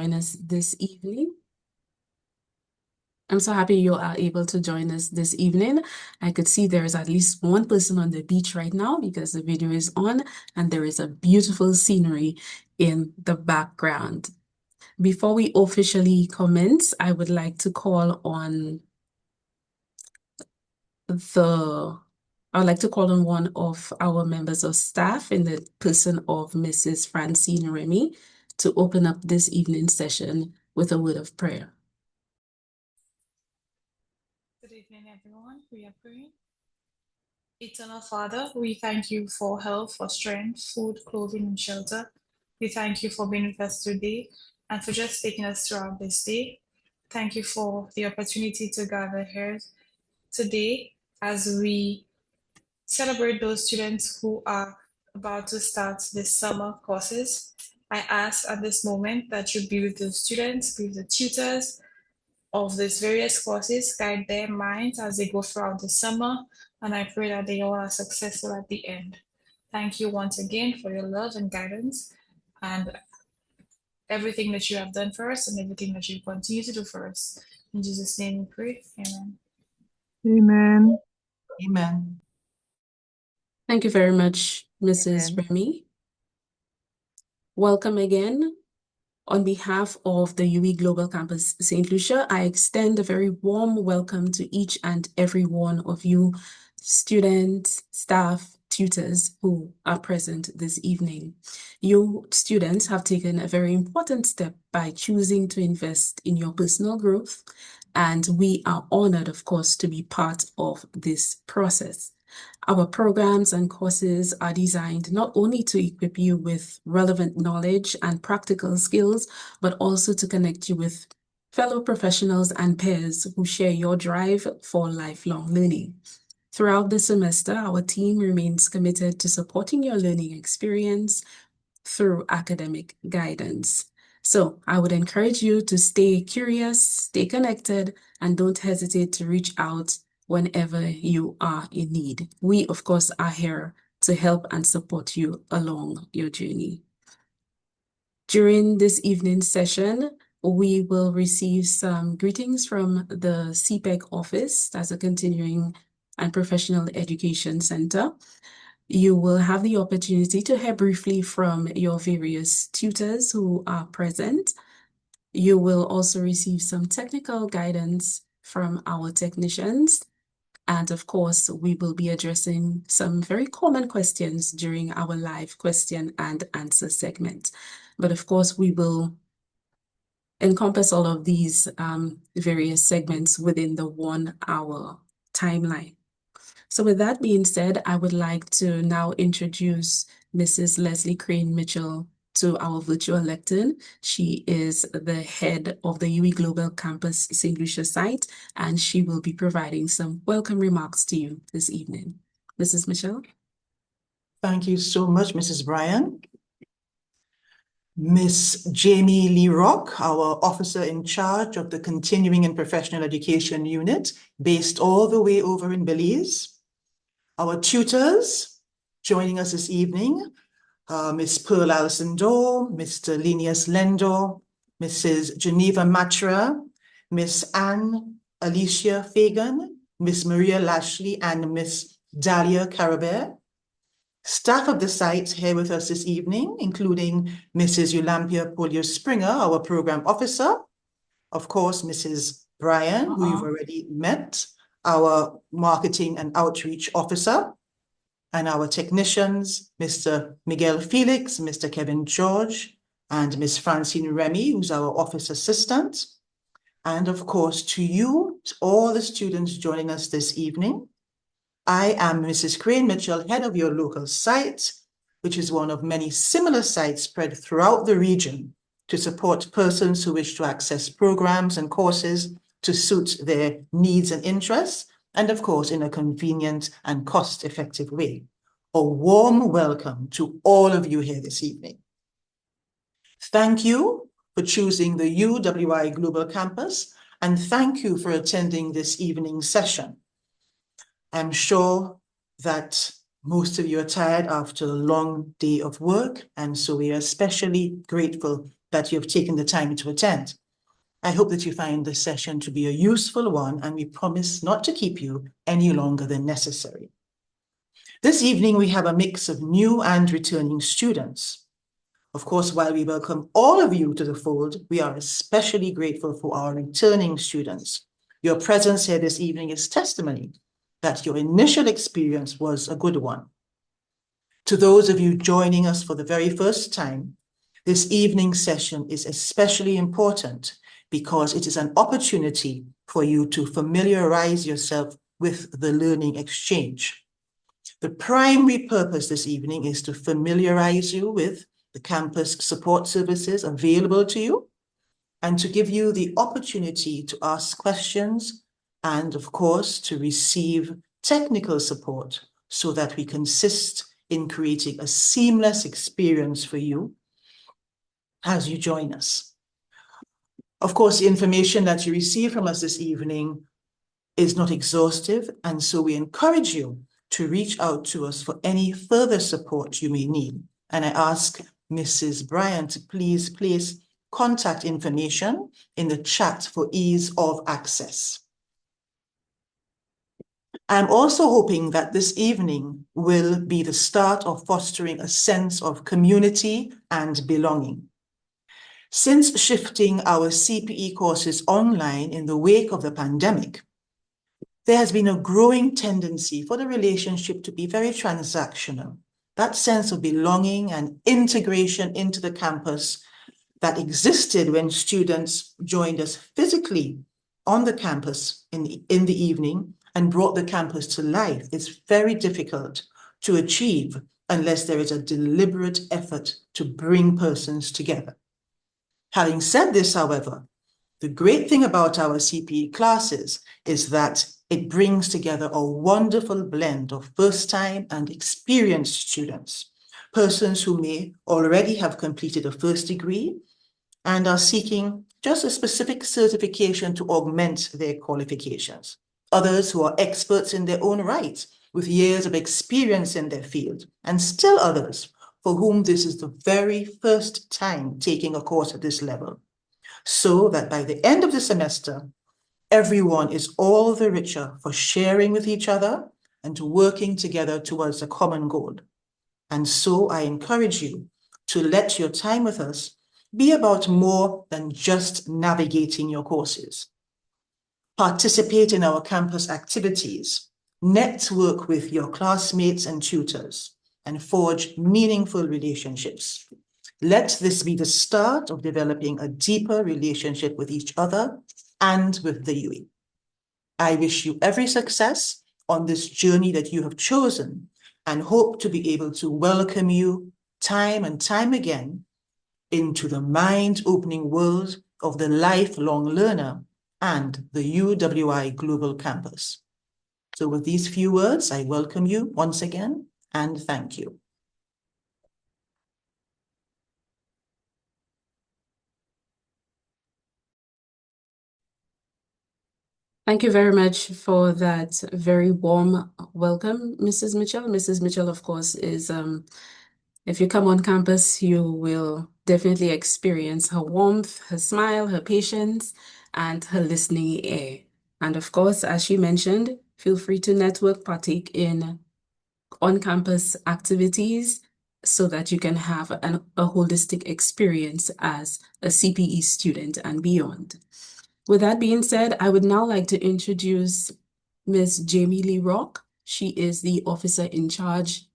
join us this evening. I'm so happy you are able to join us this evening. I could see there is at least one person on the beach right now because the video is on and there is a beautiful scenery in the background. Before we officially commence, I would like to call on one of our members of staff in the person of Mrs. Francine Remy to open up this evening session with a word of prayer. Good evening, everyone. We are praying. Eternal Father, we thank you for health, for strength, food, clothing, and shelter. We thank you for being with us today and for just taking us throughout this day. Thank you for the opportunity to gather here today as we celebrate those students who are about to start the summer courses. I ask at this moment that you be with the students, be with the tutors of these various courses, guide their minds as they go throughout the summer, and I pray that they all are successful at the end. Thank you once again for your love and guidance and everything that you have done for us and everything that you continue to do for us. In Jesus' name we pray. Amen. Amen. Amen. Thank you very much, Mrs. Amen. Remy. Welcome again. On behalf of the UE Global Campus St. Lucia, I extend a very warm welcome to each and every one of you, students, staff, tutors who are present this evening. You students have taken a very important step by choosing to invest in your personal growth, and we are honored, of course, to be part of this process. Our programs and courses are designed not only to equip you with relevant knowledge and practical skills, but also to connect you with fellow professionals and peers who share your drive for lifelong learning. Throughout the semester, our team remains committed to supporting your learning experience through academic guidance. So I would encourage you to stay curious, stay connected, and don't hesitate to reach out whenever you are in need. We, of course, are here to help and support you along your journey. During this evening's session, we will receive some greetings from the CPEC office, that's a Continuing and Professional Education Center. You will have the opportunity to hear briefly from your various tutors who are present. You will also receive some technical guidance from our technicians. And of course, we will be addressing some very common questions during our live question and answer segment. But of course, we will encompass all of these various segments within the 1 hour timeline. So with that being said, I would like to now introduce Mrs. Leslie Crane Mitchell to our virtual lectern. She is the head of the UE Global Campus St. Lucia site, and she will be providing some welcome remarks to you this evening. Mrs. Mitchell. Thank you so much, Mrs. Bryan. Miss Jamie Lee Rock, our officer in charge of the Continuing and Professional Education Unit, based all the way over in Belize. Our tutors joining us this evening, Miss Pearl Allison-Dorr, Mr. Linus Lendor, Mrs. Geneva Matra, Miss Anne Alicia Fagan, Miss Maria Lashley, and Miss Dahlia Carabert. Staff of the site here with us this evening, including Mrs. Eulampia Polio-Springer, our program officer, of course, Mrs. Bryan, who you've already met, our marketing and outreach officer, and our technicians, Mr. Miguel Felix, Mr. Kevin George, and Miss Francine Remy, who's our office assistant. And of course, to you, to all the students joining us this evening, I am Mrs. Crane Mitchell, head of your local site, which is one of many similar sites spread throughout the region to support persons who wish to access programs and courses to suit their needs and interests, and of course, in a convenient and cost-effective way. A warm welcome to all of you here this evening. Thank you for choosing the UWI Global Campus, and thank you for attending this evening's session. I'm sure that most of you are tired after a long day of work, and so we are especially grateful that you have taken the time to attend. I hope that you find this session to be a useful one, and we promise not to keep you any longer than necessary. This evening, we have a mix of new and returning students. Of course, while we welcome all of you to the fold, we are especially grateful for our returning students. Your presence here this evening is testimony that your initial experience was a good one. To those of you joining us for the very first time, this evening's session is especially important because it is an opportunity for you to familiarize yourself with the learning exchange. The primary purpose this evening is to familiarize you with the campus support services available to you and to give you the opportunity to ask questions and, of course, to receive technical support so that we can assist in creating a seamless experience for you as you join us. Of course, the information that you receive from us this evening is not exhaustive, and so we encourage you to reach out to us for any further support you may need. And I ask Mrs. Bryant to please place contact information in the chat for ease of access. I'm also hoping that this evening will be the start of fostering a sense of community and belonging. Since shifting our CPE courses online in the wake of the pandemic, there has been a growing tendency for the relationship to be very transactional. That sense of belonging and integration into the campus that existed when students joined us physically on the campus in the evening and brought the campus to life is very difficult to achieve unless there is a deliberate effort to bring persons together. Having said this, however, the great thing about our CPE classes is that it brings together a wonderful blend of first-time and experienced students, persons who may already have completed a first degree and are seeking just a specific certification to augment their qualifications. Others who are experts in their own right, with years of experience in their field, and still others for whom this is the very first time taking a course at this level, so that by the end of the semester, everyone is all the richer for sharing with each other and working together towards a common goal. And so I encourage you to let your time with us be about more than just navigating your courses. Participate in our campus activities, network with your classmates and tutors, and forge meaningful relationships. Let this be the start of developing a deeper relationship with each other and with the UE. I wish you every success on this journey that you have chosen and hope to be able to welcome you time and time again into the mind-opening world of the lifelong learner and the UWI Global Campus. So with these few words, I welcome you once again and thank you. Thank you very much for that very warm welcome, Mrs. Mitchell. Mrs. Mitchell, of course, is, if you come on campus, you will definitely experience her warmth, her smile, her patience, and her listening ear. And of course, as she mentioned, feel free to network, partake in on-campus activities so that you can have a holistic experience as a CPE student and beyond. With that being said, I would now like to introduce Ms. Jamie Lee Rock. She is the officer in charge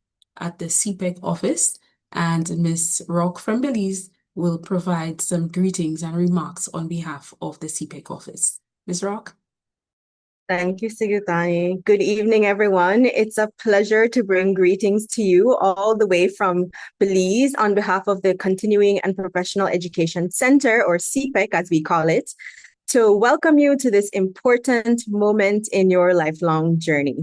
at the CPEC office, and Ms. Rock from Belize will provide some greetings and remarks on behalf of the CPEC office. Ms. Rock? Thank you, Sigutani. Good evening, everyone. It's a pleasure to bring greetings to you all the way from Belize on behalf of the Continuing and Professional Education Center, or CPEC as we call it, to welcome you to this important moment in your lifelong journey.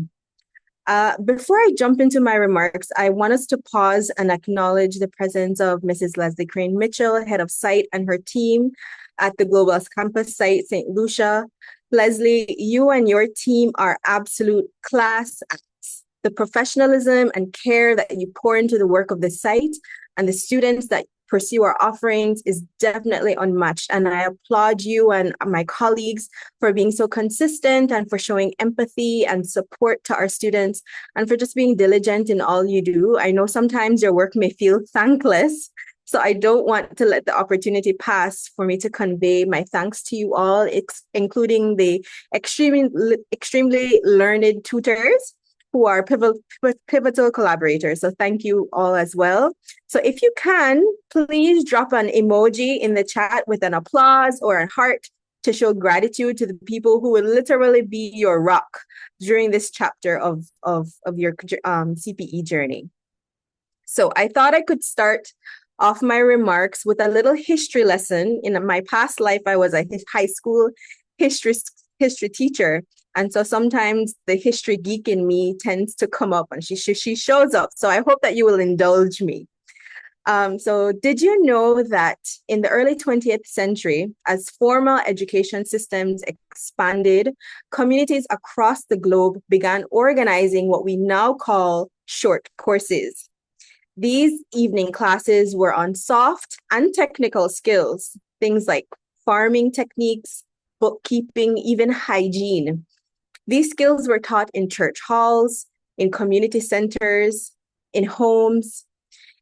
Before I jump into my remarks, I want us to pause and acknowledge the presence of Mrs. Leslie Crane Mitchell, head of site, and her team at the Global Campus site, St. Lucia. Leslie, you and your team are absolute class acts. The professionalism and care that you pour into the work of the site and the students that pursue our offerings is definitely unmatched. And I applaud you and my colleagues for being so consistent and for showing empathy and support to our students and for just being diligent in all you do. I know sometimes your work may feel thankless, so I don't want to let the opportunity pass for me to convey my thanks to you all, including the extremely learned tutors who are pivotal collaborators. So thank you all as well. So if you can, please drop an emoji in the chat with an applause or a heart to show gratitude to the people who will literally be your rock during this chapter of your CPE journey. So I thought I could start off my remarks with a little history lesson. In my past life, I was a high school history teacher. And so sometimes the history geek in me tends to come up and she shows up. So I hope that you will indulge me. So did you know that in the early 20th century, as formal education systems expanded, communities across the globe began organizing what we now call short courses. These evening classes were on soft and technical skills, things like farming techniques, bookkeeping, even hygiene. These skills were taught in church halls, in community centers, in homes.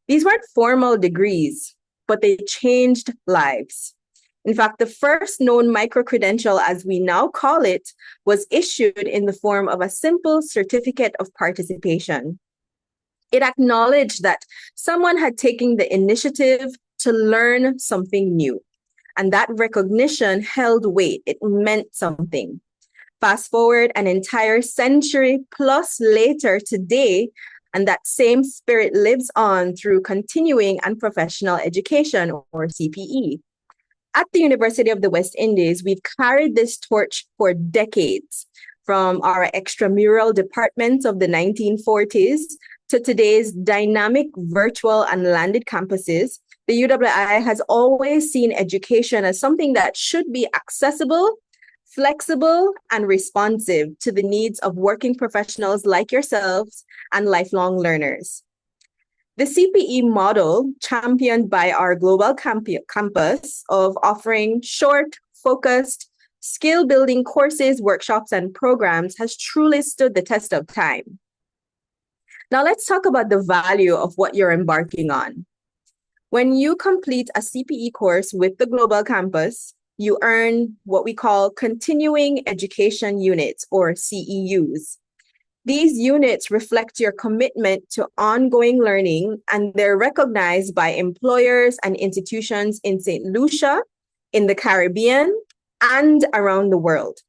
These weren't formal degrees, but they changed lives. In fact, the first known micro-credential, as we now call it, was issued in the form of a simple certificate of participation. It acknowledged that someone had taken the initiative to learn something new, and that recognition held weight. It meant something. Fast forward an entire century plus later today, and that same spirit lives on through continuing and professional education, or CPE. At the University of the West Indies, we've carried this torch for decades, from our extramural departments of the 1940s to today's dynamic virtual and landed campuses. The UWI has always seen education as something that should be accessible, flexible, and responsive to the needs of working professionals like yourselves and lifelong learners. The CPE model, championed by our global campus of offering short, focused, skill-building courses, workshops, and programs, has truly stood the test of time. Now let's talk about the value of what you're embarking on. When you complete a CPE course with the global campus, you earn what we call continuing education units, or CEUs. These units reflect your commitment to ongoing learning, and they're recognized by employers and institutions in St. Lucia, in the Caribbean, and around the world.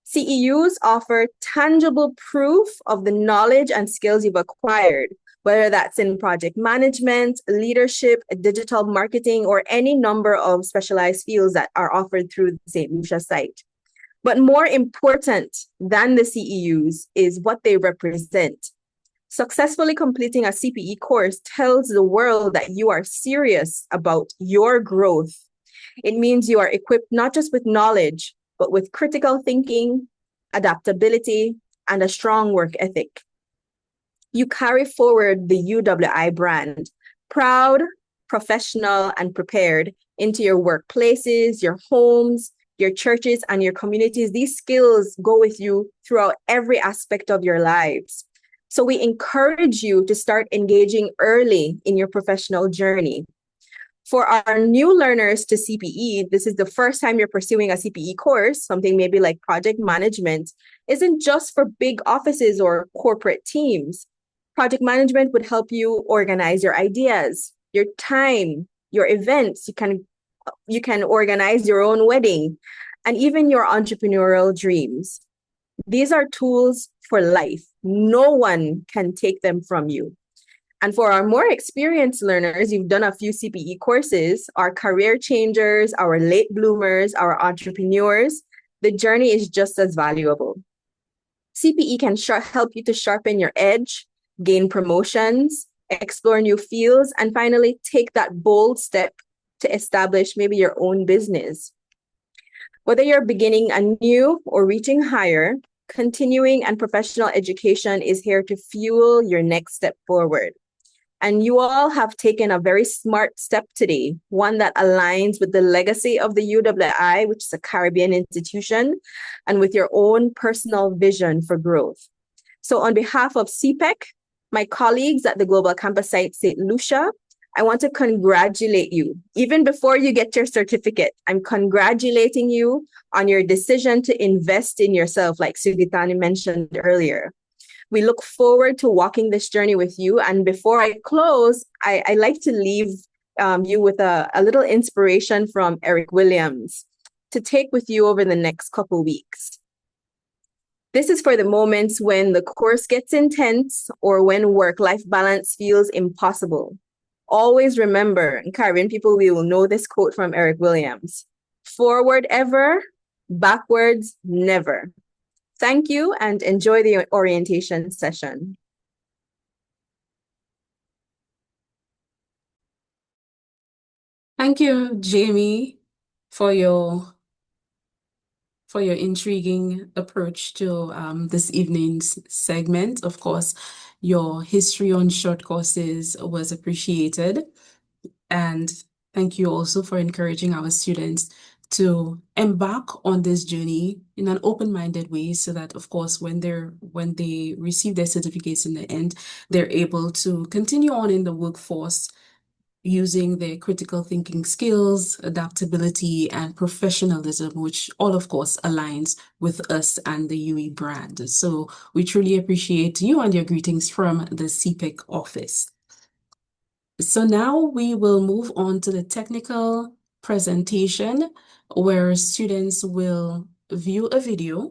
CEUs offer tangible proof of the knowledge and skills you've acquired, whether that's in project management, leadership, digital marketing, or any number of specialized fields that are offered through the St. Lucia site. But more important than the CEUs is what they represent. Successfully completing a CPE course tells the world that you are serious about your growth. It means you are equipped not just with knowledge, but with critical thinking, adaptability, and a strong work ethic. You carry forward the UWI brand, proud, professional, and prepared, into your workplaces, your homes, your churches, and your communities. These skills go with you throughout every aspect of your lives. So we encourage you to start engaging early in your professional journey. For our new learners to CPE, this is the first time you're pursuing a CPE course, something maybe like project management, isn't just for big offices or corporate teams. Project management would help you organize your ideas, your time, your events. You can organize your own wedding, and even your entrepreneurial dreams. These are tools for life. No one can take them from you. And for our more experienced learners, you've done a few CPE courses, our career changers, our late bloomers, our entrepreneurs, the journey is just as valuable. CPE can help you to sharpen your edge, gain promotions, explore new fields, and finally take that bold step to establish maybe your own business. Whether you're beginning anew or reaching higher, continuing and professional education is here to fuel your next step forward. And you all have taken a very smart step today, one that aligns with the legacy of the UWI, which is a Caribbean institution, and with your own personal vision for growth. So on behalf of CPEC, my colleagues at the Global Campus site St. Lucia, I want to congratulate you. Even before you get your certificate, I'm congratulating you on your decision to invest in yourself, like Sugitani mentioned earlier. We look forward to walking this journey with you. And before I close, I like to leave you with a little inspiration from Eric Williams to take with you over the next couple weeks. This is for the moments when the course gets intense or when work-life balance feels impossible. Always remember, and Caribbean people, we will know this quote from Eric Williams: forward ever, backwards never. Thank you and enjoy the orientation session. Thank you, Jamie, for your intriguing approach to this evening's segment. Of course, your history on short courses was appreciated. And thank you also for encouraging our students to embark on this journey in an open-minded way so that, of course, when they receive their certificates in the end, they're able to continue on in the workforce using their critical thinking skills, adaptability, and professionalism, which all, of course, aligns with us and the UE brand. So we truly appreciate you and your greetings from the CPEC office. So now we will move on to the technical presentation where students will view a video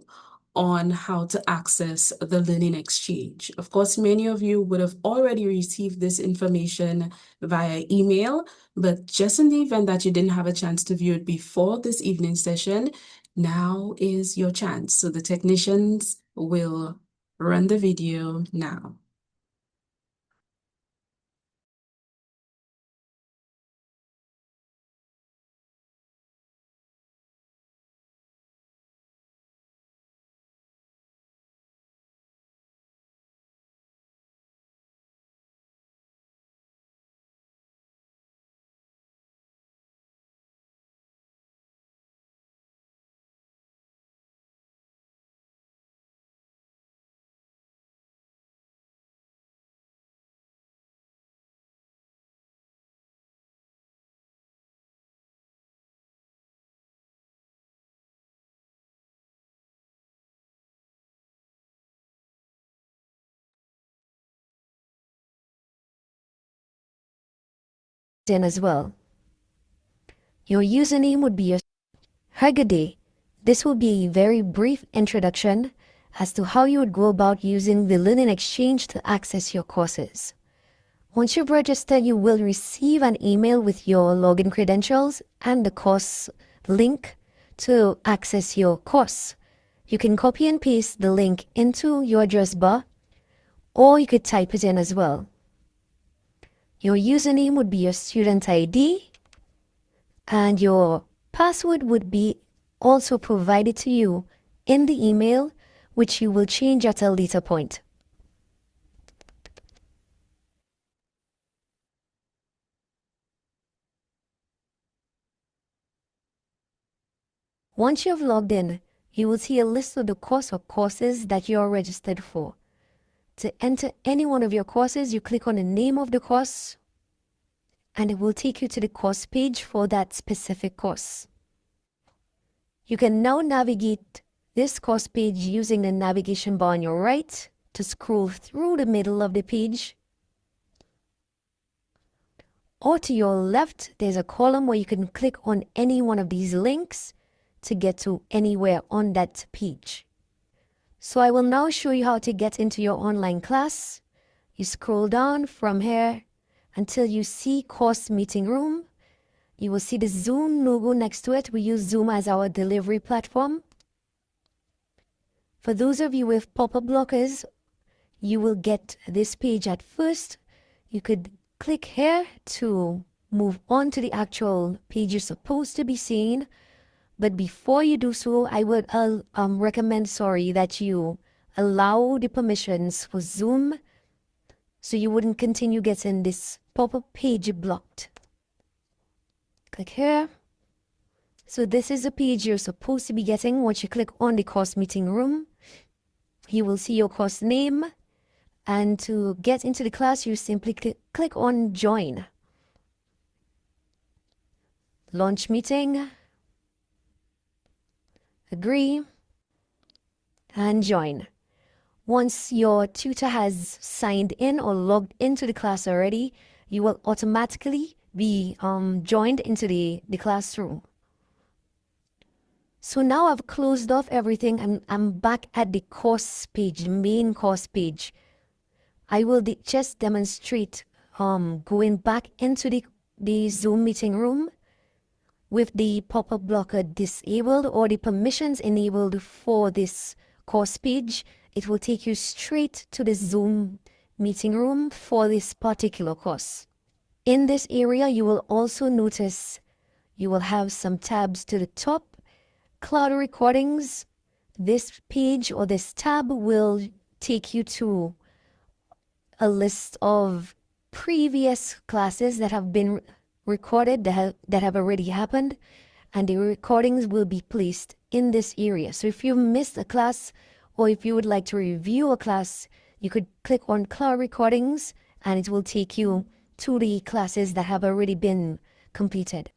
on how to access the Learning Exchange. Of course, many of you would have already received this information via email, but just in the event that you didn't have a chance to view it before this evening session, now is your chance. So the technicians will run the video now. In as well. Your username would be your Hi, good day. This will be a very brief introduction as to how you would go about using the Learning Exchange to access your courses. Once you've registered, you will receive an email with your login credentials and the course link to access your course. You can copy and paste the link into your address bar, or you could type it in as well. Your username would be your student ID, and your password would be also provided to you in the email, which you will change at a later point. Once you have logged in, you will see a list of the course or courses that you are registered for. To enter any one of your courses, you click on the name of the course, and it will take you to the course page for that specific course. You can now navigate this course page using the navigation bar on your right to scroll through the middle of the page. Or to your left, there's a column where you can click on any one of these links to get to anywhere on that page. So I will now show you how to get into your online class. You scroll down from here until you see Course Meeting Room. You will see the Zoom logo next to it. We use Zoom as our delivery platform. For those of you with pop-up blockers, you will get this page at first. You could click here to move on to the actual page you're supposed to be seeing. But before you do so, I would recommend, that you allow the permissions for Zoom so you wouldn't continue getting this pop-up page blocked. Click here. So this is the page you're supposed to be getting. Once you click on the course meeting room, you will see your course name. And to get into the class, you simply click on join. Launch meeting. Agree. And join. Once your tutor has signed in or logged into the class already, you will automatically be joined into the classroom. So now I've closed off everything and I'm back at the course page, the main course page. I will just demonstrate going back into the Zoom meeting room with the pop-up blocker disabled or the permissions enabled for this course page. It will take you straight to the Zoom meeting room for this particular course. In this area, you will also notice you will have some tabs to the top. Cloud recordings. This page or this tab will take you to a list of previous classes that have been recorded, that have already happened, and the recordings will be placed in this area. So if you missed a class or if you would like to review a class, you could click on cloud recordings and it will take you to the classes that have already been completed.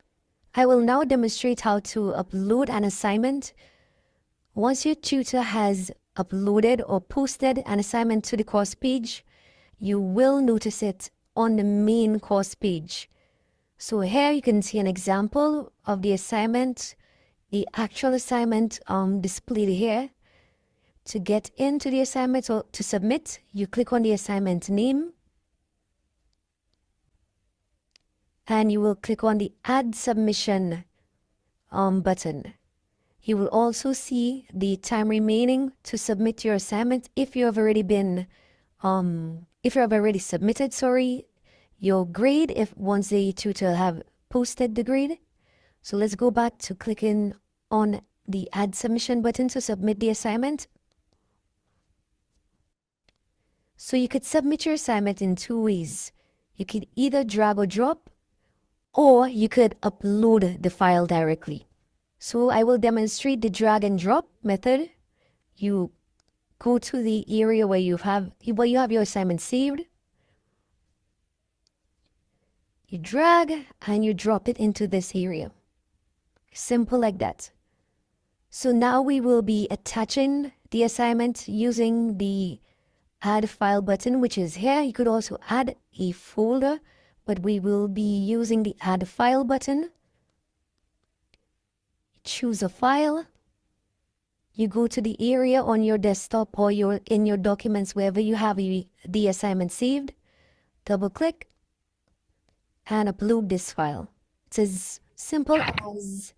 I will now demonstrate how to upload an assignment. Once your tutor has uploaded or posted an assignment to the course page, you will notice it on the main course page. So here you can see an example of the assignment, the actual assignment displayed here. To get into the assignment or to submit, you click on the assignment name and you will click on the Add Submission button. You will also see the time remaining to submit your assignment if you have already submitted, your grade if once the tutor have posted the grade. So let's go back to clicking on the Add Submission button to submit the assignment. So you could submit your assignment in two ways. You could either drag or drop, or you could upload the file directly. So I will demonstrate the drag and drop method. You go to the area where you have your assignment saved. You drag and you drop it into this area. Simple like that. So now we will be attaching the assignment using the Add File button, which is here. You could also add a folder, but we will be using the Add File button. Choose a file. You go to the area on your desktop or in your documents, wherever you have the assignment saved. Double click and upload this file. It's as simple as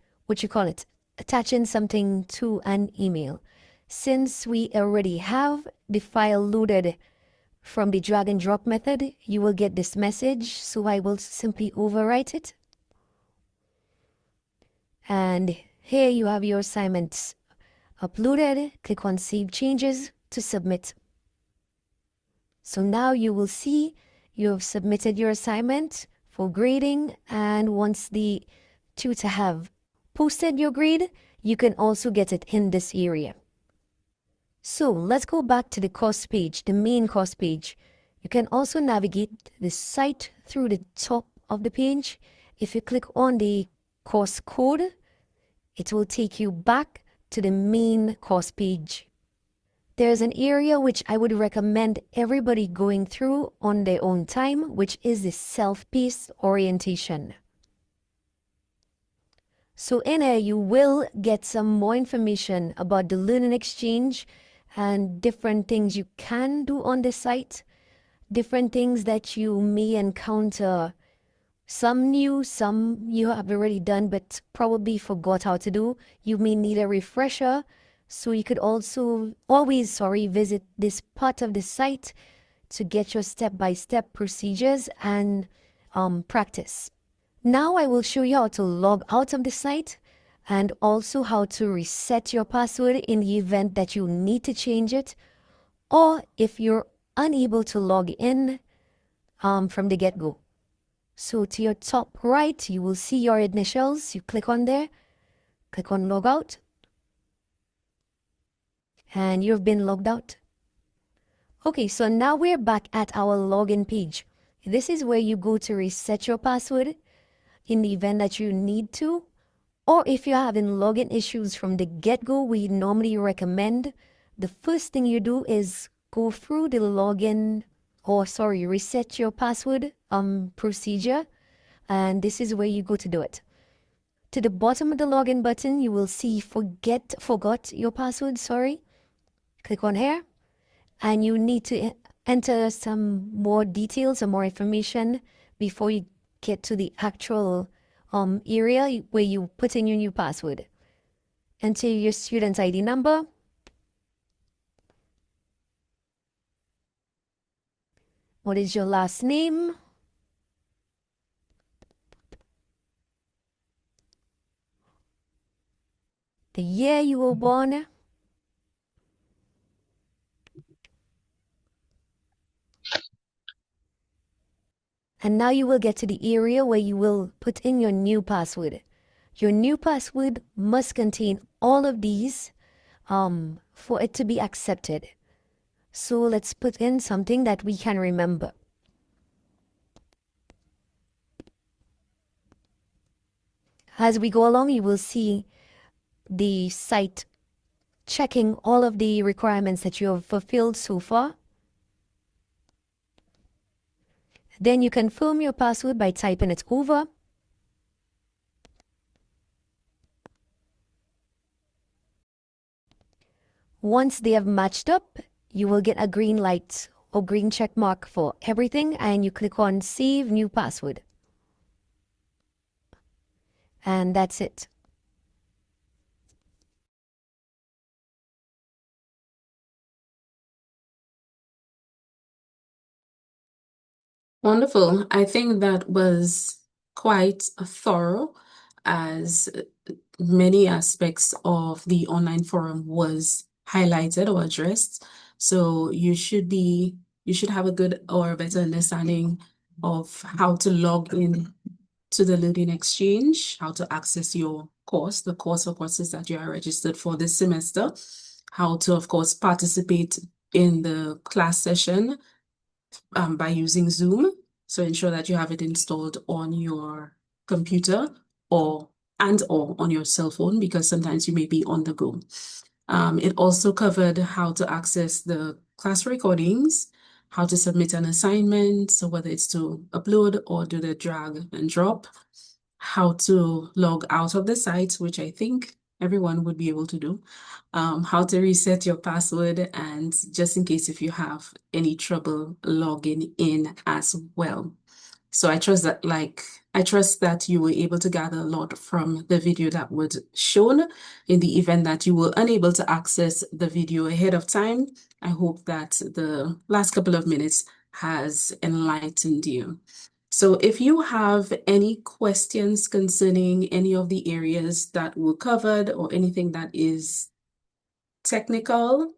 attaching something to an email. Since we already have the file loaded from the drag and drop method, you will get this message. So I will simply overwrite it. And here you have your assignments uploaded. Click on Save Changes to submit. So now you will see you have submitted your assignment for grading, and once the tutor have posted your grade, you can also get it in this area. So let's go back to the course page, the main course page. You can also navigate the site through the top of the page. If you click on the course code, it will take you back to the main course page. There's an area which I would recommend everybody going through on their own time, which is the self-paced orientation. So in here, you will get some more information about the learning exchange and different things you can do on the site, different things that you may encounter. Some new, some you have already done but probably forgot how to do. You may need a refresher. So you could also always visit this part of the site to get your step-by-step procedures and practice. Now I will show you how to log out of the site and also how to reset your password in the event that you need to change it, or if you're unable to log in from the get-go. So to your top right, you will see your initials. You click on there, click on log out, and you've been logged out. Okay, so now we're back at our login page. This is where you go to reset your password in the event that you need to, or if you're having login issues from the get-go. We normally recommend the first thing you do is go through the reset your password procedure, and this is where you go to do it. To the bottom of the login button, you will see forgot your password, Click on here, and you need to enter some more details or more information before you get to the actual area where you put in your new password. Enter your student ID number, what is your last name, the year you were born, and now you will get to the area where you will put in your new password. Your new password must contain all of these for it to be accepted. So let's put in something that we can remember. As we go along, you will see the site checking all of the requirements that you have fulfilled so far. Then you confirm your password by typing it over. Once they have matched up, you will get a green light or green check mark for everything, and you click on Save New Password. And that's it. Wonderful. I think that was quite thorough, as many aspects of the online forum was highlighted or addressed. So you should have a good or better understanding of how to log in to the Learning Exchange, how to access your course, the course or courses that you are registered for this semester, how to, of course, participate in the class session by using Zoom. So ensure that you have it installed on your computer or on your cell phone, because sometimes you may be on the go. It also covered how to access the class recordings, how to submit an assignment, so whether it's to upload or do the drag and drop, how to log out of the site, which I think everyone would be able to do, how to reset your password, and just in case if you have any trouble logging in as well. So I trust that you were able to gather a lot from the video that was shown. In the event that you were unable to access the video ahead of time, I hope that the last couple of minutes has enlightened you. So if you have any questions concerning any of the areas that were covered or anything that is technical,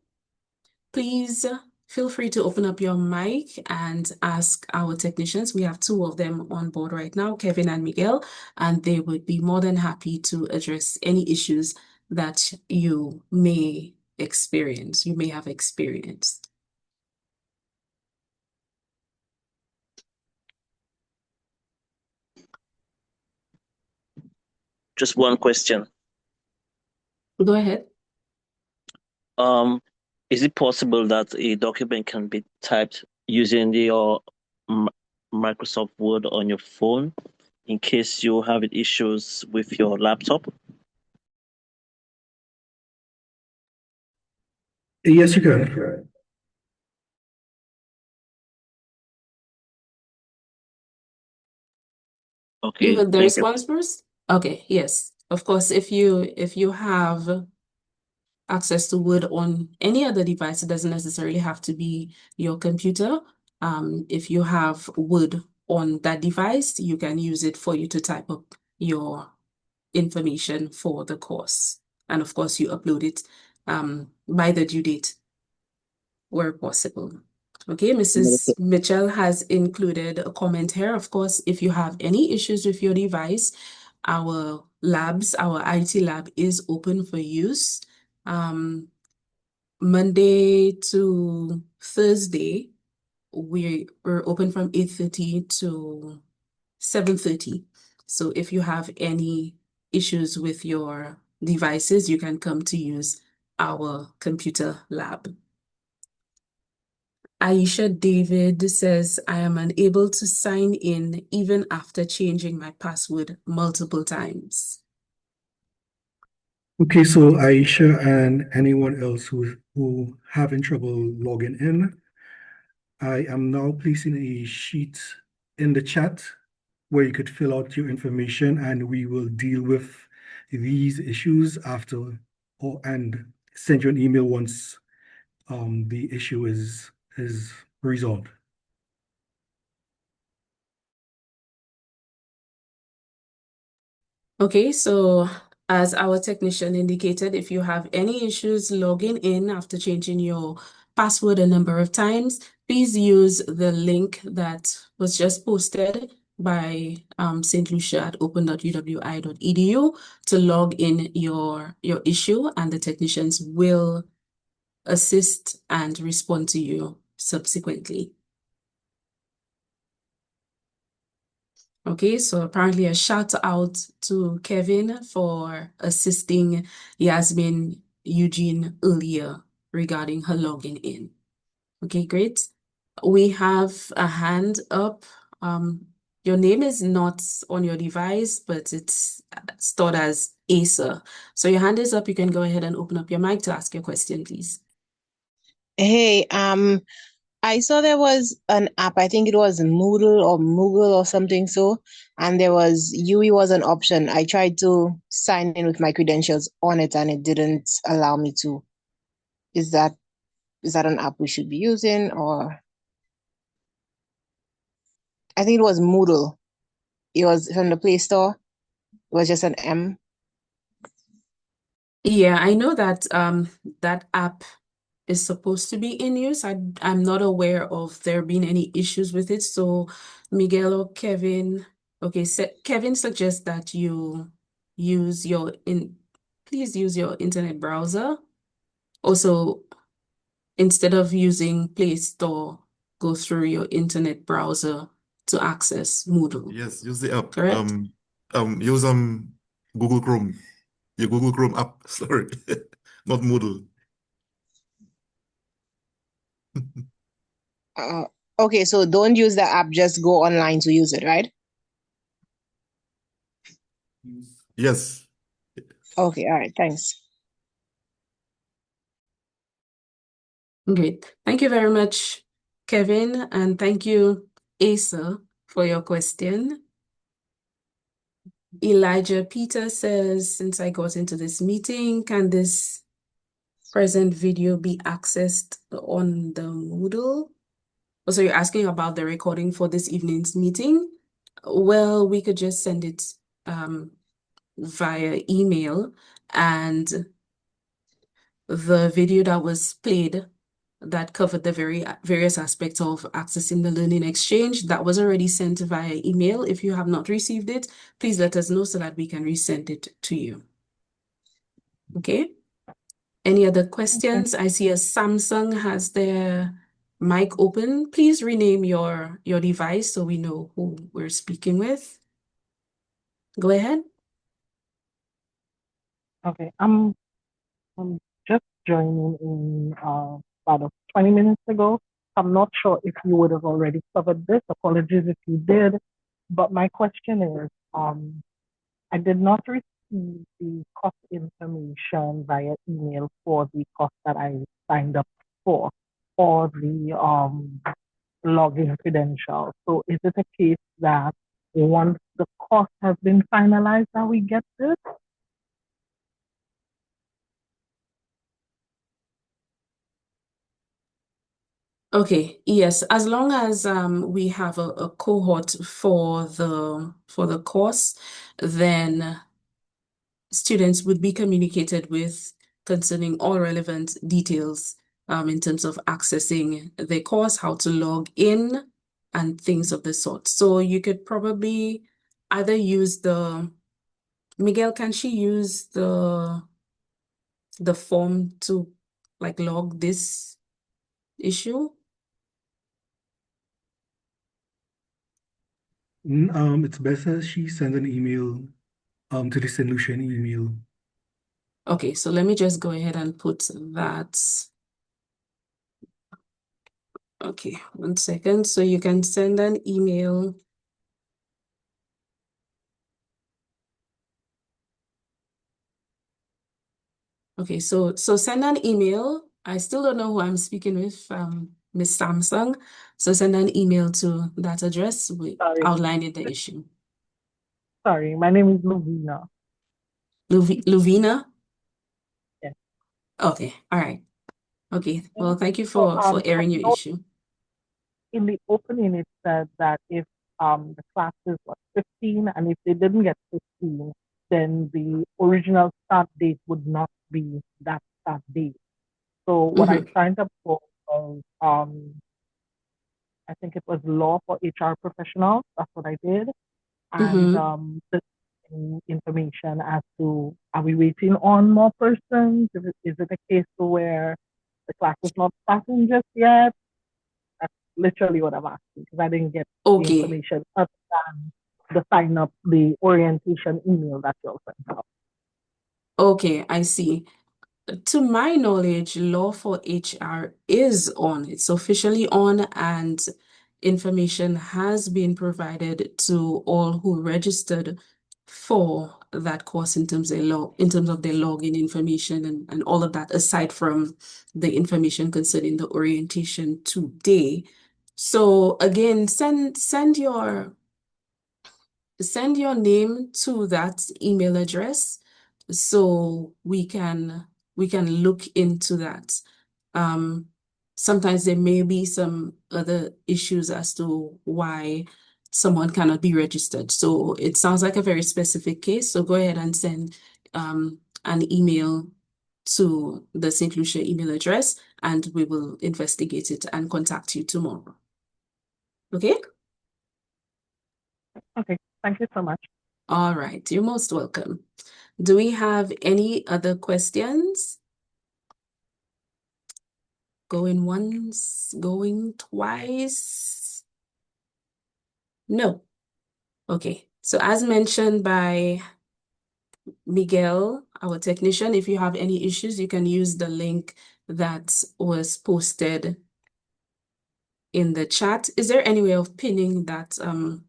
please feel free to open up your mic and ask our technicians. We have two of them on board right now, Kevin and Miguel, and they would be more than happy to address any issues that you may have experienced. Just one question. Go ahead. Is it possible that a document can be typed using your Microsoft Word on your phone in case you have issues with your laptop? Yes, you can. Okay, You heard the thank you. response first? Okay, yes. Of course, if you have access to Word on any other device, it doesn't necessarily have to be your computer. If you have Word on that device, you can use it for you to type up your information for the course. And of course, you upload it by the due date where possible. Okay, Mrs. Mitchell has included a comment here. Of course, if you have any issues with your device, our labs, our IT lab is open for use. Monday to Thursday, we're open from 8:30 to 7:30. So if you have any issues with your devices, you can come to use our computer lab. Aisha David says, I am unable to sign in even after changing my password multiple times. Okay, so Aisha and anyone else who having trouble logging in, I am now placing a sheet in the chat where you could fill out your information and we will deal with these issues after and send you an email once the issue is resolved. Okay, so as our technician indicated, if you have any issues logging in after changing your password a number of times, please use the link that was just posted by St. Lucia at open.uwi.edu to log in your issue, and the technicians will assist and respond to you subsequently. Okay, so apparently a shout out to Kevin for assisting Yasmin Eugene earlier regarding her logging in. Okay, great. We have a hand up. Your name is not on your device, but it's stored as Asa. So your hand is up. You can go ahead and open up your mic to ask your question, please. Hey, I saw there was an app, I think it was Moodle or Moogle or something and there was UE was an option. I tried to sign in with my credentials on it and it didn't allow me to. Is that an app we should be using, or I think it was Moodle. It was from the Play Store. It was just an M. Yeah, I know that that app is supposed to be in use. I'm not aware of there being any issues with it. So Miguel or Kevin, okay, Kevin suggests that you use please use your internet browser. Also, instead of using Play Store, go through your internet browser to access Moodle. Yes, use the app. Correct? Use Google Chrome. Your Google Chrome app. Sorry, not Moodle. Okay, so don't use the app, just go online to use it, right? Yes. Okay, all right, thanks. Great. Thank you very much, Kevin, and thank you, Asa, for your question. Elijah Peter says, since I got into this meeting, can this present video be accessed on the Moodle? So you're asking about the recording for this evening's meeting? Well, we could just send it via email, and the video that was played that covered the various aspects of accessing the Learning Exchange that was already sent via email. If you have not received it, please let us know so that we can resend it to you. Okay. Any other questions? I see a Samsung has their mic open. Please rename your device so we know who we're speaking with. Go ahead. Okay, I'm just joining in about 20 minutes ago. I'm not sure if you would have already covered this. Apologies if you did. But my question is, I did not receive the cost information via email for the cost that I signed up for, or the login credentials. So is it a case that once the cost has been finalized that we get this? Okay, yes, as long as we have a cohort for the course, then students would be communicated with concerning all relevant details in terms of accessing the course, how to log in, and things of the sort. So you could probably either use Miguel, can she use the form to like log this issue? It's better she sends an email to the St. Lucian email. Okay, so let me just go ahead and put that. Okay, 1 second. So you can send an email. Okay, so send an email. I still don't know who I'm speaking with, Miss Samsung. So send an email to that address Sorry, outlining the issue. sorry. My name is Lovina. Luvina? Yes. Okay, all right. Okay, well, thank you So, for airing your issue. in the opening, it said that if the classes were 15 and if they didn't get 15, then the original start date would not be that start date. So what I signed up for was I think it was law for HR professionals. That's what I did. And the information as to are we waiting on more persons? Is it a case where the class is not starting just yet? That's literally what I'm asking because I didn't get the Okay, information other than the sign up, the orientation email that you all sent out. okay, I see. To my knowledge, Law for HR is on. It's officially on, and information has been provided to all who registered for that course in terms of their login information and all of that, aside from the information concerning the orientation today. So again, send your name to that email address so we can look into that. Sometimes there may be some other issues as to why someone cannot be registered. So it sounds like a very specific case. So go ahead and send an email to the St. Lucia email address, and we will investigate it and contact you tomorrow. Okay? Okay, thank you so much. All right, you're most welcome. Do we have any other questions? Going once, going twice? No. Okay, so as mentioned by Miguel, our technician, if you have any issues, you can use the link that was posted in the chat. Is there any way of pinning that? No,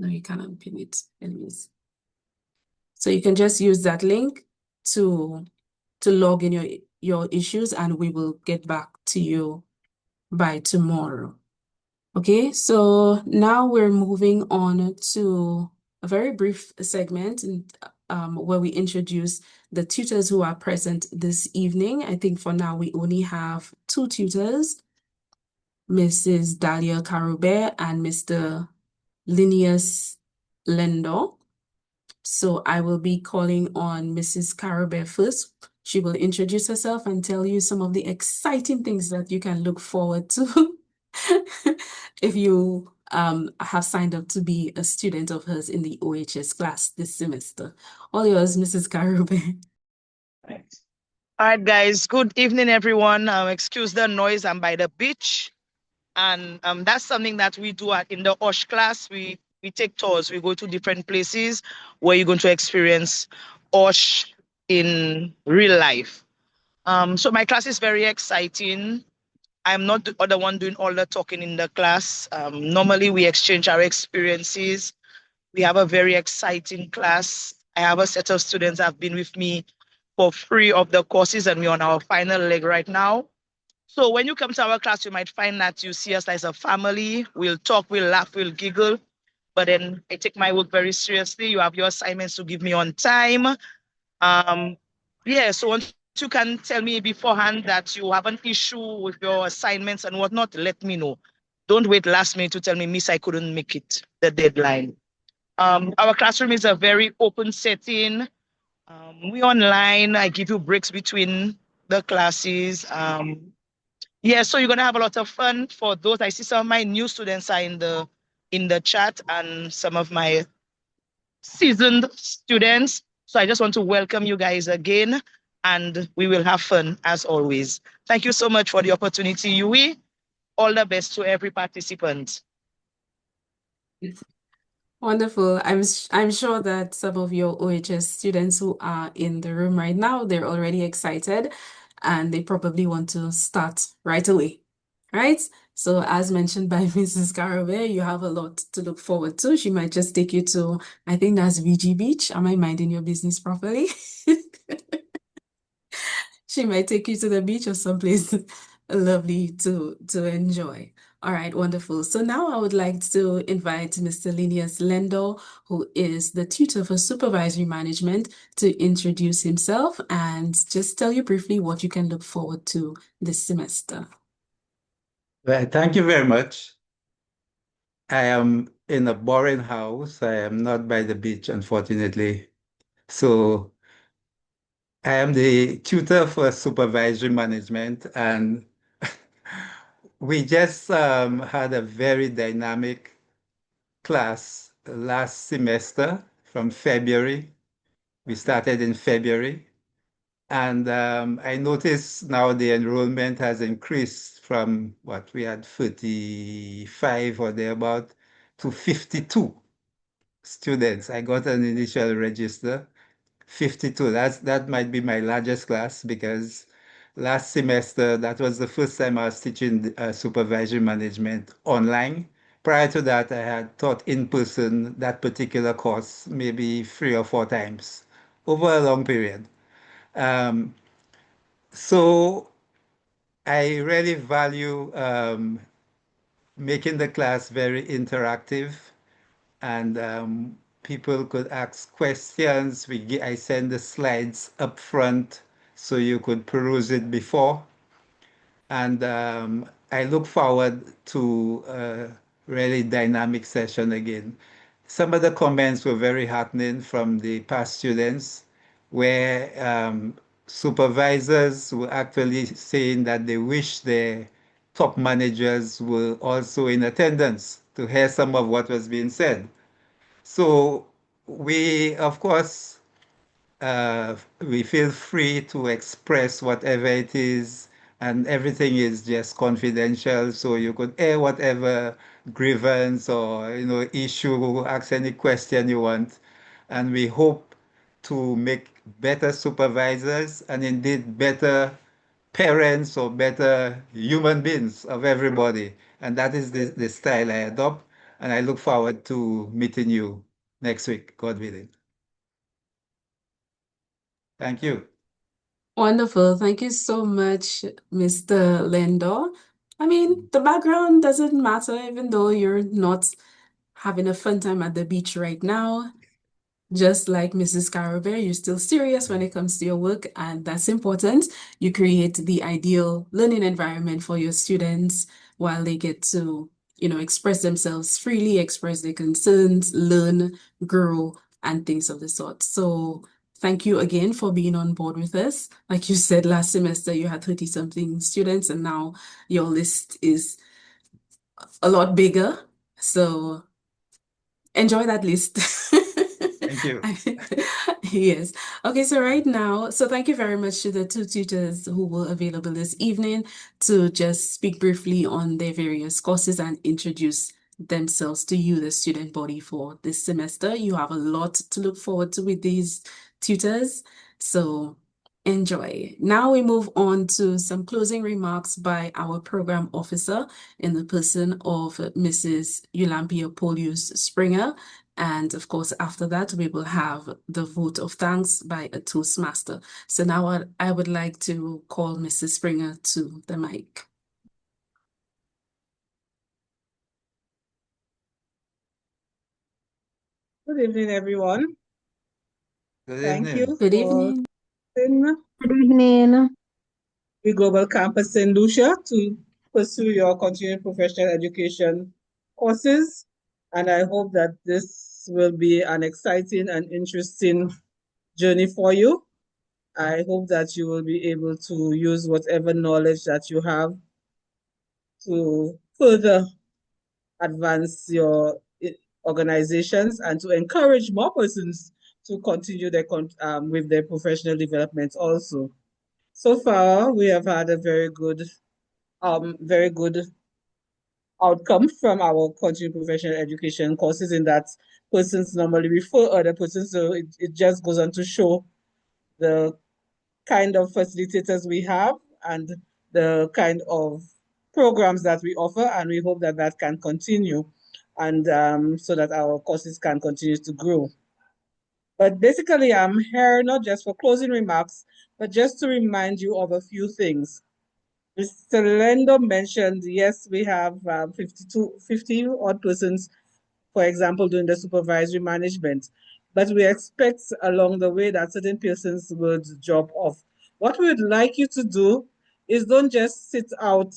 you cannot pin it, anyways. So you can just use that link to log in your issues, and we will get back to you by tomorrow. Okay, so now we're moving on to a very brief segment where we introduce the tutors who are present this evening. I think for now we only have 2 tutors, Mrs. Dahlia Karube and Mr. Linnaeus Lendo. So I will be calling on Mrs. Karube first. She will introduce herself and tell you some of the exciting things that you can look forward to if you have signed up to be a student of hers in the OHS class this semester. All yours, Mrs. Karube. All right, guys. Good evening, everyone. Excuse the noise. I'm by the beach, and that's something that we do in the OSH class. We take tours. We go to different places where you're going to experience OSH in real life. So my class is very exciting. I'm not the other one doing all the talking in the class. Normally, we exchange our experiences. We have a very exciting class. I have a set of students that have been with me for 3 of the courses, and we're on our final leg right now. So when you come to our class, you might find that you see us as a family. We'll talk, we'll laugh, we'll giggle. But then I take my work very seriously. You have your assignments to give me on time. So once you can tell me beforehand that you have an issue with your assignments and whatnot, let me know. Don't wait last minute to tell me, Miss, I couldn't make it, the deadline. Our classroom is a very open setting. We online. I give you breaks between the classes. Yeah, so you're gonna have a lot of fun for those. I see some of my new students are in the chat and some of my seasoned students. So I just want to welcome you guys again, and we will have fun as always. Thank you so much for the opportunity, Yui. All the best to every participant. Wonderful. I'm sure that some of your OHS students who are in the room right now, they're already excited and they probably want to start right away, right? So as mentioned by Mrs. Caraway, you have a lot to look forward to. She might just take you to, I think that's VG Beach. Am I minding your business properly? She might take you to the beach or someplace lovely to enjoy. All right, wonderful. So now I would like to invite Mr. Linus Lendo, who is the tutor for supervisory management, to introduce himself and just tell you briefly what you can look forward to this semester. Well, thank you very much. I am in a boring house. I am not by the beach, unfortunately. So I am the tutor for supervisory management, and we just had a very dynamic class last semester from February. We started in February, and I noticed now the enrollment has increased from what we had 35 or thereabout to 52 students. I got an initial register, 52. That might be my largest class because last semester, that was the first time I was teaching supervisory management online. Prior to that, I had taught in person that particular course maybe 3 or 4 times over a long period. Um, so I really value making the class very interactive, and people could ask questions. I send the slides up front so you could peruse it before. And I look forward to a really dynamic session again. Some of the comments were very heartening from the past students, where supervisors were actually saying that they wish their top managers were also in attendance to hear some of what was being said. So we, of course, we feel free to express whatever it is, and everything is just confidential. So you could air whatever grievance or issue, ask any question you want, and we hope to make better supervisors and indeed better parents or better human beings of everybody. And that is the style I adopt. And I look forward to meeting you next week, God willing. Thank you. Wonderful. Thank you so much, Mr. Lendo. I mean, the background doesn't matter, even though you're not having a fun time at the beach right now. Just like Mrs. Carabere, you're still serious when it comes to your work, and that's important. You create the ideal learning environment for your students while they get to, express themselves freely, express their concerns, learn, grow, and things of the sort. So thank you again for being on board with us. Like you said, last semester you had 30-something students, and now your list is a lot bigger. So enjoy that list. Thank you. Yes. Okay, so right now, so thank you very much to the two tutors who were available this evening to just speak briefly on their various courses and introduce themselves to you, the student body, for this semester. You have a lot to look forward to with these tutors, so enjoy. Now we move on to some closing remarks by our program officer in the person of Mrs. Eulampia Polius Springer. And of course, after that, we will have the vote of thanks by a Toastmaster. So now I would like to call Mrs. Springer to the mic. Good evening, everyone. Good Thank evening. you Good for evening. Good evening. the Global Campus in Lucia to pursue your continuing professional education courses. And I hope that this will be an exciting and interesting journey for you. I hope that you will be able to use whatever knowledge that you have to further advance your organizations and to encourage more persons to continue with their professional development also. So far, we have had a very good outcome from our continuing professional education courses in that persons normally refer other persons. So it just goes on to show the kind of facilitators we have and the kind of programs that we offer, and we hope that that can continue and so that our courses can continue to grow. But basically, I'm here not just for closing remarks, but just to remind you of a few things. Mr. Lendo mentioned, yes, we have 50 odd persons, for example, doing the supervisory management, but we expect along the way that certain persons would drop off. What we would like you to do is don't just sit out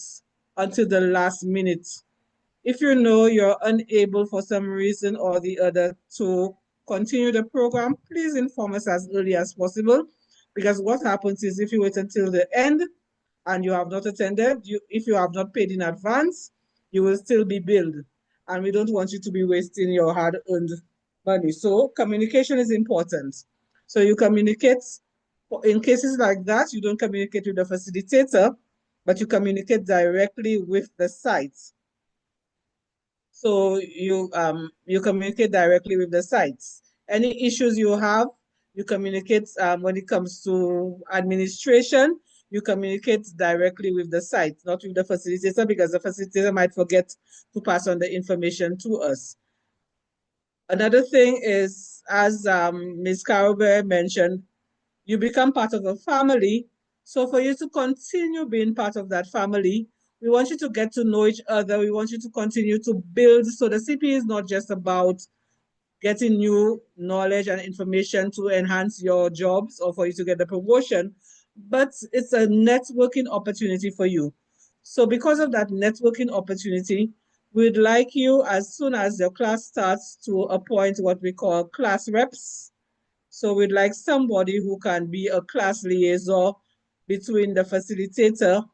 until the last minute. If you know you're unable for some reason or the other to continue the program, please inform us as early as possible, because what happens is if you wait until the end and you have not attended, if you have not paid in advance, you will still be billed. And we don't want you to be wasting your hard-earned money. So communication is important. So you communicate, in cases like that, you don't communicate with the facilitator, but you communicate directly with the site. So you communicate directly with the sites. Any issues you have, you communicate when it comes to administration, you communicate directly with the site, not with the facilitator, because the facilitator might forget to pass on the information to us. Another thing is, as Ms. Carrober mentioned, you become part of a family. So for you to continue being part of that family, we want you to get to know each other. We want you to continue to build. So the CPE is not just about getting new knowledge and information to enhance your jobs or for you to get the promotion, but it's a networking opportunity for you. So because of that networking opportunity, we'd like you, as soon as your class starts, to appoint what we call class reps. So we'd like somebody who can be a class liaison between the facilitator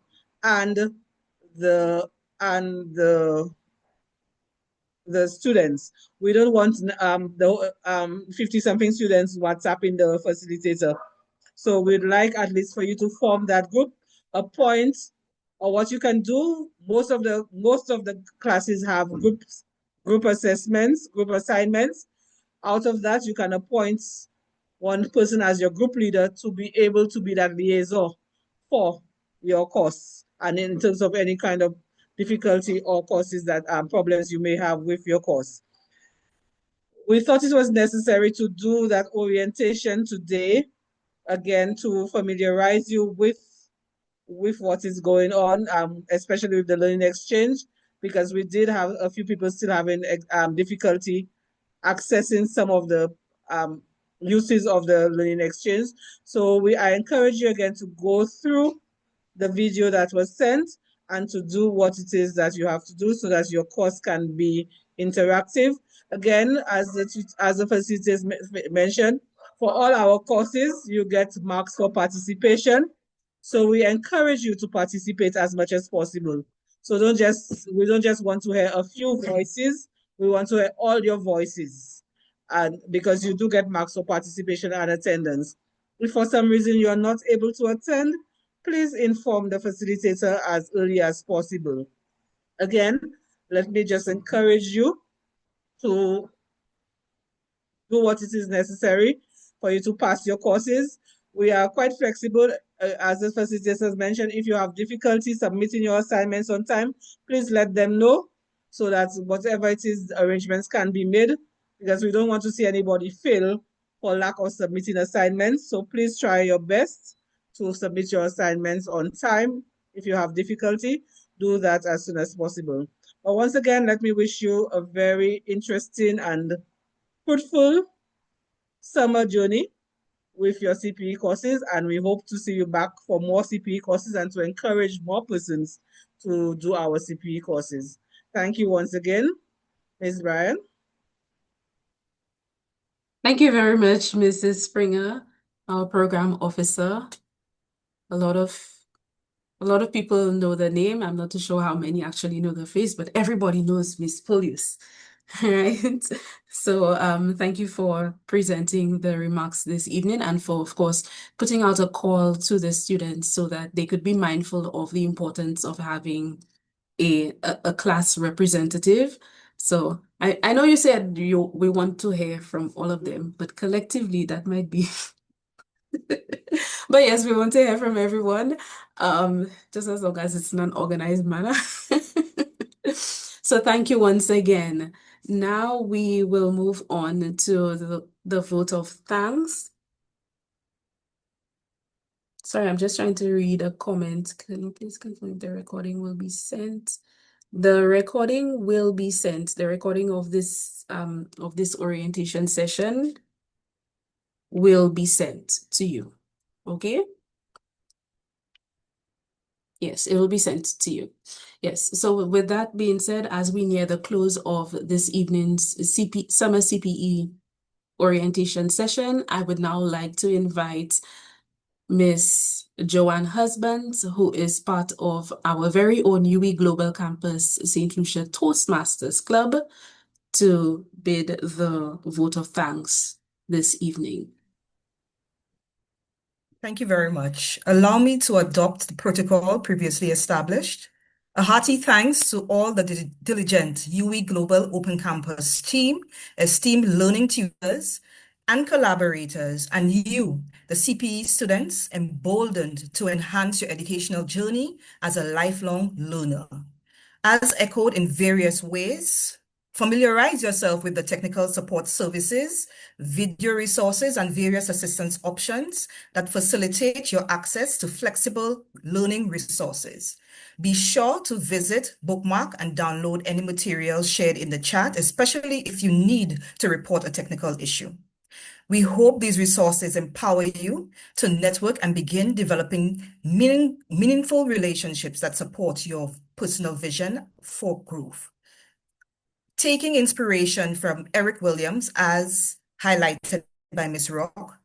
and the students. We don't want the 50-something students WhatsApping the facilitator. So we'd like at least for you to form that group, appoint, or what you can do. Most of the classes have group assessments, group assignments. Out of that, you can appoint one person as your group leader to be able to be that liaison for your course, and in terms of any kind of difficulty or courses that problems you may have with your course. We thought it was necessary to do that orientation today, again, to familiarize you with what is going on, especially with the learning exchange, because we did have a few people still having difficulty accessing some of the uses of the learning exchange. So I encourage you again to go through the video that was sent and to do what it is that you have to do so that your course can be interactive. Again, as the facilitators mentioned, for all our courses, you get marks for participation. So we encourage you to participate as much as possible. So we don't just want to hear a few voices, we want to hear all your voices. And because you do get marks for participation and attendance. If for some reason you are not able to attend, please inform the facilitator as early as possible. Again, let me just encourage you to do what it is necessary for you to pass your courses. We are quite flexible, as the facilitators mentioned. If you have difficulty submitting your assignments on time, please let them know so that whatever it is, arrangements can be made, because we don't want to see anybody fail for lack of submitting assignments. So please try your best to submit your assignments on time. If you have difficulty, do that as soon as possible. But once again, let me wish you a very interesting and fruitful summer journey with your CPE courses, and we hope to see you back for more CPE courses and to encourage more persons to do our CPE courses. Thank you once again, Ms. Bryan. Thank you very much, Mrs. Springer. our program officer. A lot of people know the name. I'm not too sure how many actually know the face, but everybody knows Miss Polius, right? So thank you for presenting the remarks this evening and for, of course, putting out a call to the students so that they could be mindful of the importance of having a class representative. So I know you said we want to hear from all of them, but collectively that might be but yes, we want to hear from everyone, just as long as it's in an organized manner. So thank you once again. Now we will move on to the vote of thanks. Sorry, I'm just trying to read a comment. Can you please confirm if the recording will be sent? The recording will be sent. The recording of this orientation session will be sent to you. Okay? Yes, it will be sent to you. Yes. So with that being said, as we near the close of this evening's summer CPE orientation session, I would now like to invite Miss Joanne Husbands, who is part of our very own UWI Global Campus St. Lucia Toastmasters Club, to bid the vote of thanks this evening. Thank you very much. Allow me to adopt the protocol previously established. A hearty thanks to all the diligent UWI Global Open Campus team, esteemed learning tutors and collaborators, and you, the CPE students, emboldened to enhance your educational journey as a lifelong learner. As echoed in various ways, familiarize yourself with the technical support services, video resources, and various assistance options that facilitate your access to flexible learning resources. Be sure to visit, bookmark, and download any materials shared in the chat, especially if you need to report a technical issue. We hope these resources empower you to network and begin developing meaningful relationships that support your personal vision for growth. Taking inspiration from Eric Williams, as highlighted by Ms. Rock,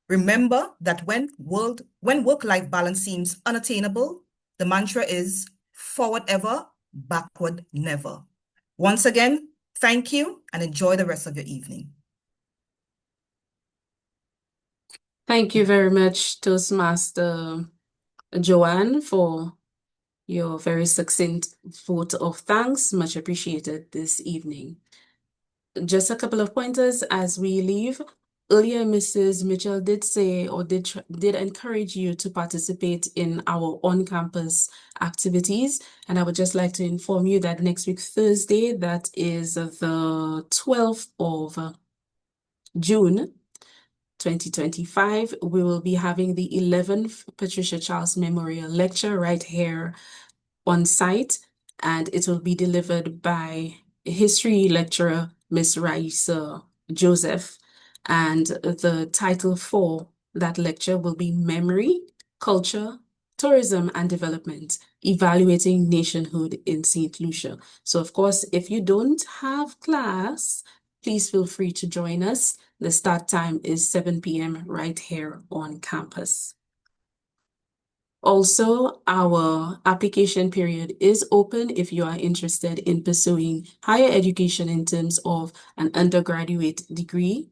remember that when work-life balance seems unattainable, the mantra is forward ever, backward never. Once again, thank you and enjoy the rest of your evening. Thank you very much, Toastmaster Joanne, for your very succinct vote of thanks. Much appreciated this evening. Just a couple of pointers as we leave. Earlier, Mrs. Mitchell did say or did encourage you to participate in our on-campus activities. And I would just like to inform you that next week, Thursday, that is the 12th of June, 2025, we will be having the 11th Patricia Charles Memorial Lecture right here on site, and it will be delivered by history lecturer Miss Raisa Joseph. And the title for that lecture will be Memory, Culture, Tourism and Development, Evaluating Nationhood in St. Lucia. So of course, if you don't have class, please feel free to join us. The start time is 7 p.m. right here on campus. Also, our application period is open if you are interested in pursuing higher education in terms of an undergraduate degree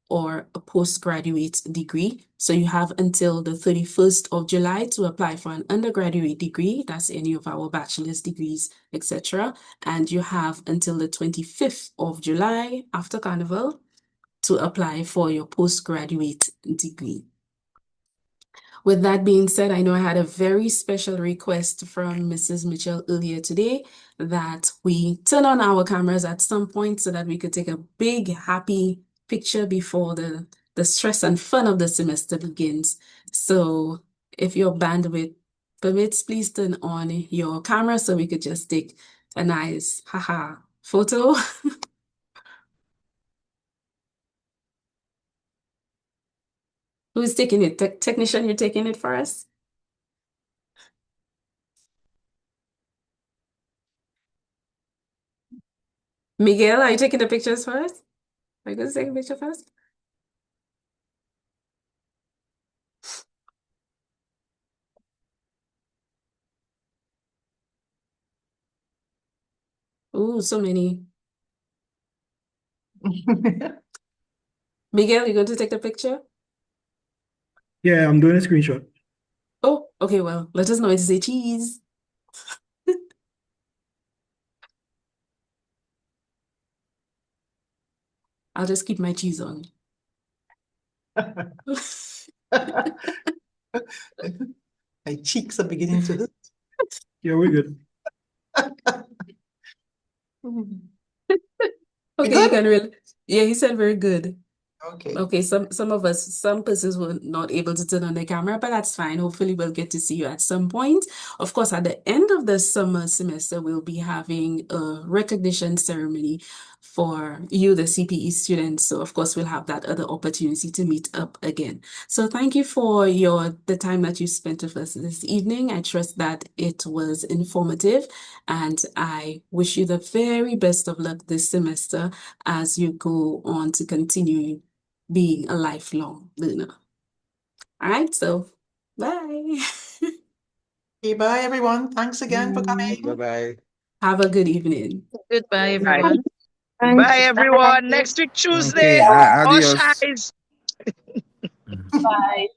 or a postgraduate degree. So you have until the 31st of July to apply for an undergraduate degree. That's any of our bachelor's degrees, etc. And you have until the 25th of July after Carnival to apply for your postgraduate degree. With that being said, I know I had a very special request from Mrs. Mitchell earlier today that we turn on our cameras at some point so that we could take a big, happy picture before the stress and fun of the semester begins. So if your bandwidth permits, please turn on your camera so we could just take a nice, haha, photo. Who's taking it? Technician, you're taking it for us? Miguel, are you taking the pictures for us? Are you going to take a picture first? Oh, so many. Miguel, you going to take the picture? Yeah, I'm doing a screenshot. Oh, okay, well, let us know it's a cheese. I'll just keep my cheese on. My cheeks are beginning to hurt. Yeah, we're good. Okay, you can really. Yeah, he said very good. Okay. Okay, some persons were not able to turn on their camera, but that's fine. Hopefully, we'll get to see you at some point. Of course, at the end of the summer semester, we'll be having a recognition ceremony for you, the CPE students. So, of course, we'll have that other opportunity to meet up again. So, thank you for the time that you spent with us this evening. I trust that it was informative, and I wish you the very best of luck this semester as you go on to continue being a lifelong learner. All right, so bye. Okay, bye everyone. Thanks again for coming. Bye-bye. Have a good evening. Goodbye, Bye. everyone. Bye, everyone. Next week, Tuesday, Okay, Osh adios. Eyes. Bye.